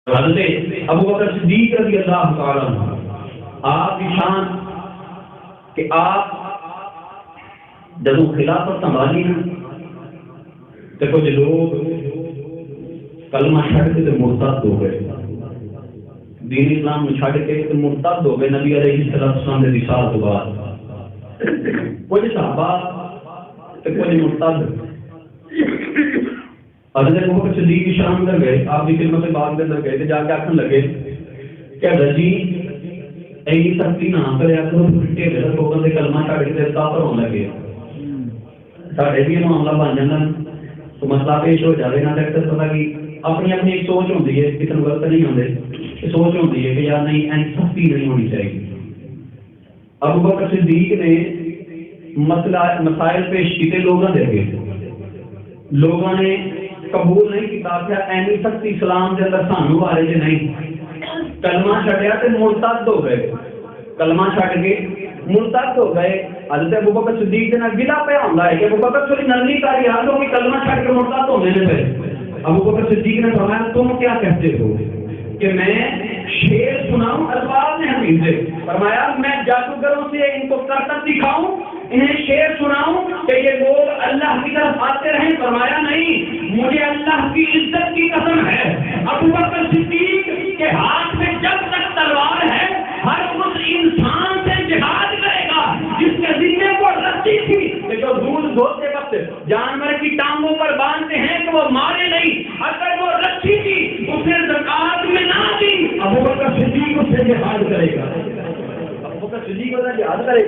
حضرت ابو بکر صدیق رضی اللہ تعالیٰ عنہ آپ کی شان کہ آپ جب خلافت سنبھالی نا تو کچھ لوگ کلمہ چھڑ کے مرتد ہو گئے، دین اسلام میں چھڑ کے مرتد ہو گئے نبی علیہ السلام کے وصال کے بعد۔ کچھ صحابہ تو کچھ مرتد حضرت ابو بکر صدیق کی شان اندر گئے، آپ کی خدمت سے بات کے اندر گئے تو جا کے آخر لگے کہ رجی ایسی سختی نہ کرے کرو، ٹھیک لوگوں سے کلمہ چھڑ کے کافر ہونے لگے، سارے بھی معاملہ بن جانا تو مسئلہ پیش ہو جائے نا۔ ڈاکٹر پتا کہ اپنی اپنی ایک سوچ ہوتی ہے، کسی غلط نہیں ہوتے، سوچ ہوتی ہے کہ یار نہیں این سختی نہیں ہونی چاہیے۔ ابو بکر صدیق نے مسائل پیش کیتے، لوگوں دے گئے، لوگوں نے قبول نہیں کیتا، کیا اینی سختی اسلام کے اندر سانو بارے چ نہیں، کلمہ چھڈیا تے مرتد ہو گئے، کلمہ چھڈ کے مرتد ہو گئے۔ حضرت ابو بکر صدیق نے گلا پیا ہوندا ہے کہ ابو بکر تھوڑی نرمی کاری حال ہو کہ کلمہ چھڈ کے مرتد ہونے نے پے۔ ابو بکر صدیق نے فرمایا تم کیا کہتے ہو کہ میں شعر سناؤں؟ الفاظ نے حدیث سے فرمایا میں جادوگروں سے ان کو کرتب دکھاؤں، انہیں شعر سناؤں کہ یہ لوگ اللہ کی طرف آتے رہیں؟ فرمایا نہیں، مجھے اللہ کی عزت کی قسم ہے ابو بکر صدیق کے ہاتھ میں جب تک تلوار ہے ہر اس انسان سے جہاد کرے گا جس کے ذمے کو رسی تھی کہ جو دودھ دھوتے وقت جانور کی ٹانگوں پر باندھتے ہیں کہ وہ مارے نہیں، اگر وہ رسی تھی اسے زکات میں نہ دی، ابو بکر صدیق اس سے جہاد کرے گا، ابو بکر صدیق اس سے جہاد کرے گا۔